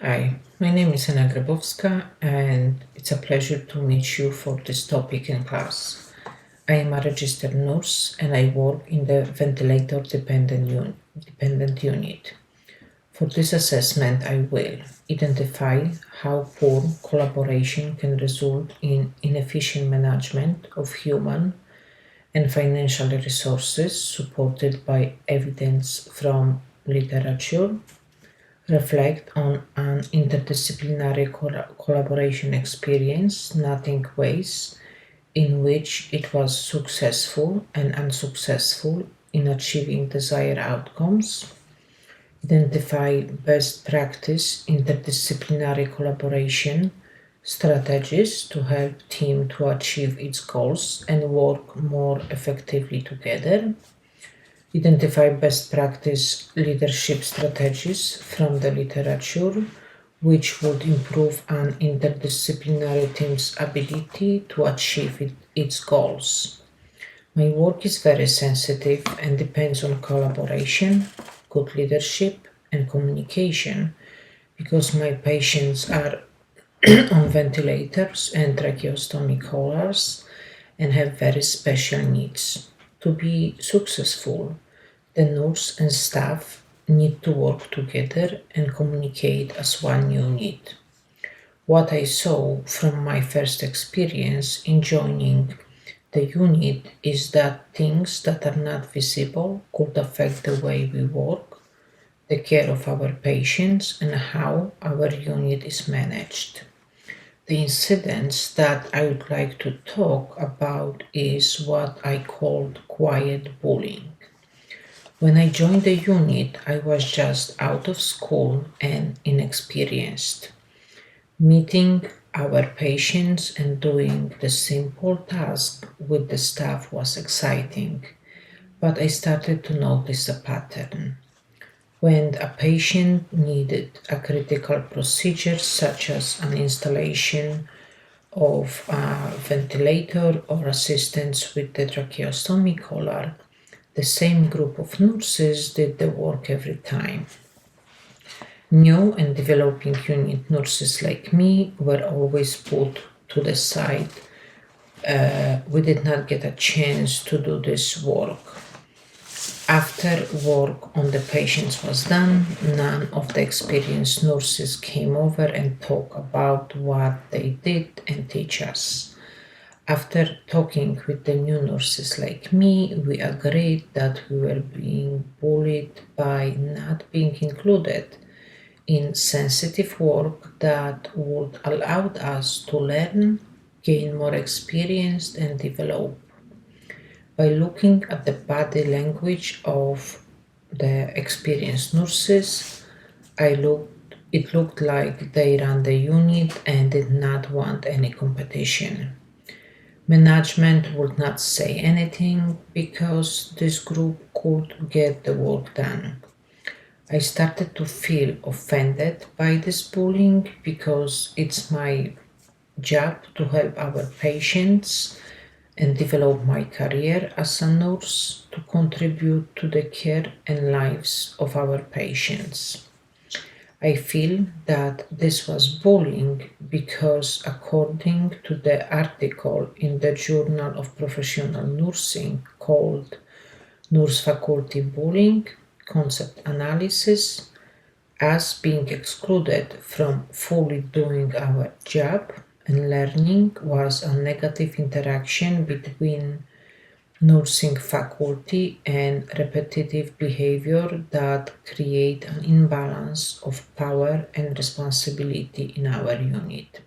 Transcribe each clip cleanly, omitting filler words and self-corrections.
Hi, my name is Grabowska, and it's a pleasure to meet you for this topic in class. I am a registered nurse and I work in the ventilator dependent unit. For this assessment, I will identify how poor collaboration can result in inefficient management of human and financial resources supported by evidence from literature, reflect on an interdisciplinary collaboration experience, nothing ways, in which it was successful and unsuccessful in achieving desired outcomes, identify best practice interdisciplinary collaboration strategies to help team to achieve its goals and work more effectively together, identify best practice leadership strategies from the literature which would improve an interdisciplinary team's ability to achieve its goals. My work is very sensitive and depends on collaboration, good leadership, and communication because my patients are on ventilators and tracheostomy collars and have very special needs. To be successful, the nurse and staff need to work together and communicate as one unit. What I saw from my first experience in joining the unit is that things that are not visible could affect the way we work, the care of our patients, and how our unit is managed. The incidents that I would like to talk about is what I called quiet bullying. When I joined the unit, I was just out of school and inexperienced. Meeting our patients and doing the simple task with the staff was exciting, but I started to notice a pattern. When a patient needed a critical procedure, such as an installation of a ventilator or assistance with the tracheostomy collar, the same group of nurses did the work every time. New and developing unit nurses like me were always put to the side. We did not get a chance to do this work. After work on the patients was done, none of the experienced nurses came over and talked about what they did and teach us. After talking with the new nurses like me, we agreed that we were being bullied by not being included in sensitive work that would allow us to learn, gain more experience, and develop. By looking at the body language of the experienced nurses, it looked like they ran the unit and did not want any competition. Management would not say anything because this group could get the work done. I started to feel offended by this bullying because it's my job to help our patients and develop my career as a nurse to contribute to the care and lives of our patients. I feel that this was bullying because, according to the article in the Journal of Professional Nursing called Nurse Faculty Bullying Concept Analysis, us being excluded from fully doing our job and learning was a negative interaction between nursing faculty and repetitive behavior that create an imbalance of power and responsibility in our unit.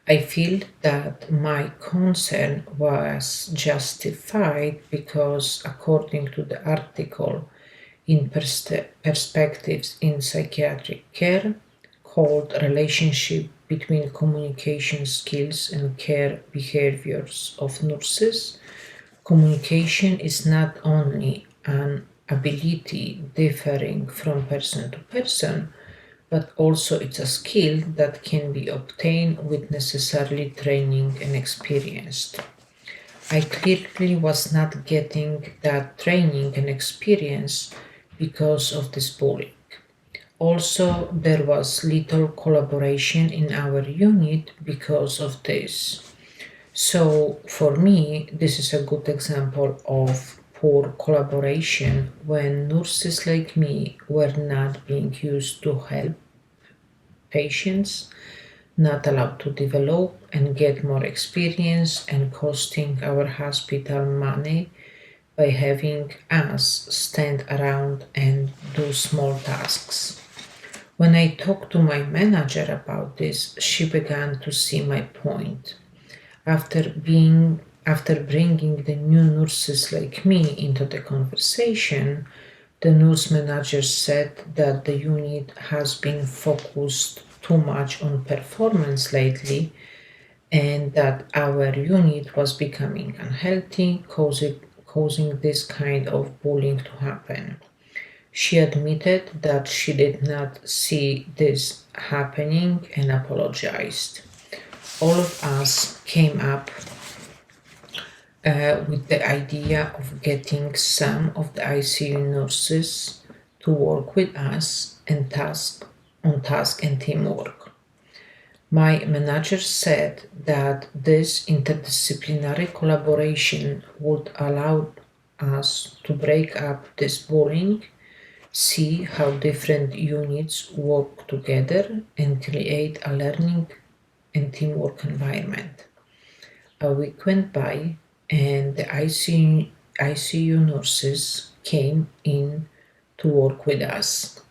I feel that my concern was justified because, according to the article in Perspectives in Psychiatric Care, called Relationship between Communication Skills and Care Behaviors of Nurses, communication is not only an ability differing from person to person, but also it's a skill that can be obtained with necessary training and experience. I clearly was not getting that training and experience because of this bullying. Also, there was little collaboration in our unit because of this. So, for me, this is a good example of poor collaboration when nurses like me were not being used to help patients, not allowed to develop and get more experience, and costing our hospital money by having us stand around and do small tasks. When I talked to my manager about this, she began to see my point. After bringing the new nurses like me into the conversation, the nurse manager said that the unit has been focused too much on performance lately and that our unit was becoming unhealthy, causing this kind of bullying to happen. She admitted that she did not see this happening and apologized. All of us came up with the idea of getting some of the ICU nurses to work with us and task and teamwork. My manager said that this interdisciplinary collaboration would allow us to break up this bullying, see how different units work together, and create a learning and teamwork environment. A week went by, and the ICU nurses came in to work with us.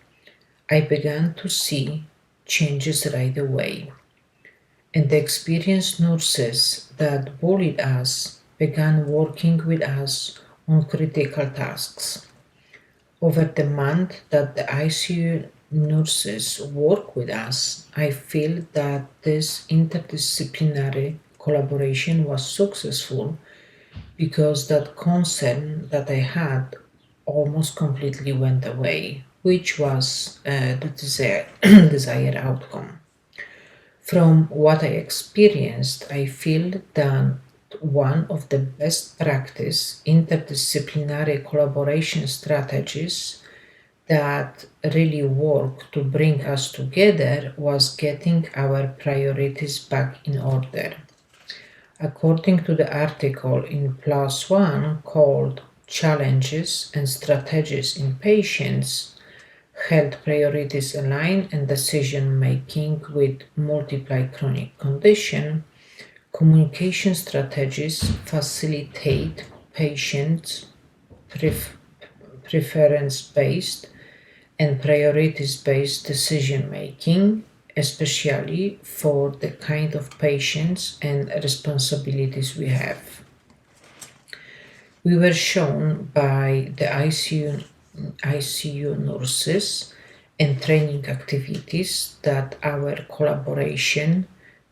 I began to see changes right away, and the experienced nurses that bullied us began working with us on critical tasks. Over the month that the ICU nurses work with us, I feel that this interdisciplinary collaboration was successful because that concern that I had almost completely went away, which was the desired outcome. From what I experienced, I feel that one of the best practice interdisciplinary collaboration strategies that really worked to bring us together was getting our priorities back in order. According to the article in Plus One called Challenges and Strategies in Patients, Health Priorities Align and Decision Making with Multiple Chronic Condition, communication strategies facilitate patient preference based and priorities based decision making, especially for the kind of patients and responsibilities we have. We were shown by the ICU nurses and training activities that our collaboration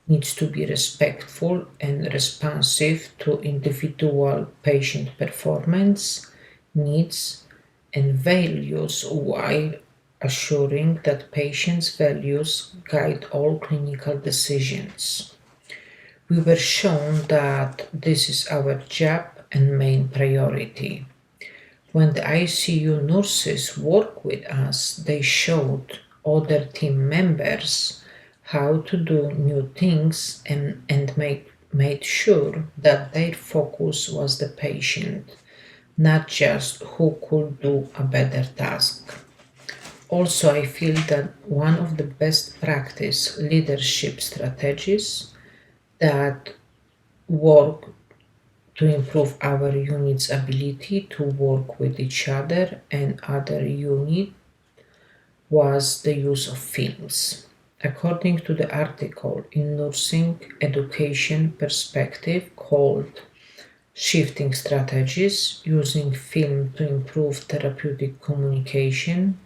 needs to be respectful and responsive to individual patient performance, needs, and values while assuring that patients' values guide all clinical decisions. We were shown that this is our job and main priority. When the ICU nurses work with us, they showed other team members how to do new things and made sure that their focus was the patient, not just who could do a better task. Also, I feel that one of the best practice leadership strategies that work to improve our unit's ability to work with each other and other units was the use of films. According to the article in Nursing Education Perspective called Shifting Strategies Using Film to Improve Therapeutic Communication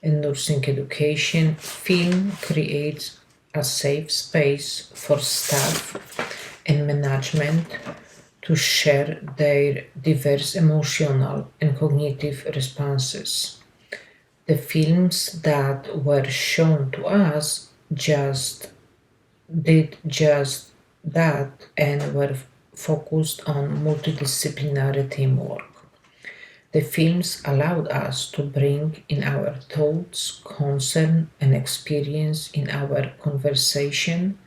and Nursing Education, film creates a safe space for staff and management to share their diverse emotional and cognitive responses. The films that were shown to us just that and were focused on multidisciplinary teamwork. The films allowed us to bring in our thoughts, concern, and experience in our conversation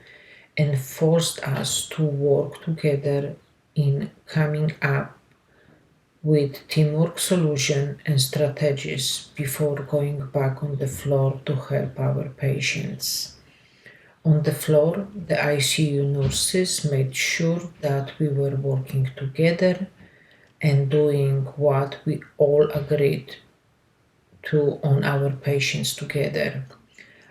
and forced us to work together in coming up with teamwork solutions and strategies before going back on the floor to help our patients. On the floor, the ICU nurses made sure that we were working together and doing what we all agreed to on our patients together.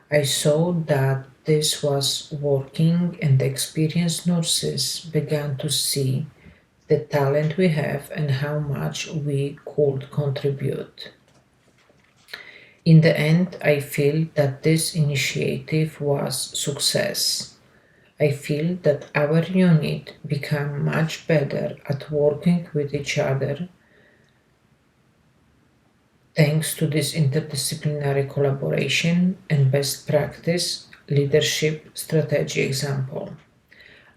I saw that this was working, and the experienced nurses began to see the talent we have and how much we could contribute. In the end, I feel that this initiative was success. I feel that our unit became much better at working with each other thanks to this interdisciplinary collaboration and best practice leadership strategy example.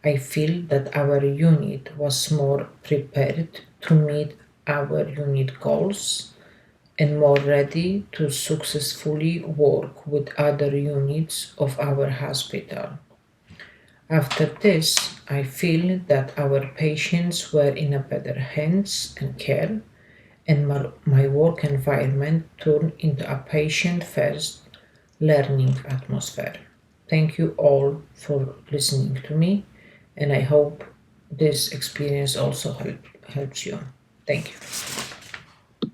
I feel that our unit was more prepared to meet our unit goals and more ready to successfully work with other units of our hospital. After this, I feel that our patients were in a better hands and care, and my work environment turned into a patient first learning atmosphere. Thank you all for listening to me, and I hope this experience also helps you. Thank you.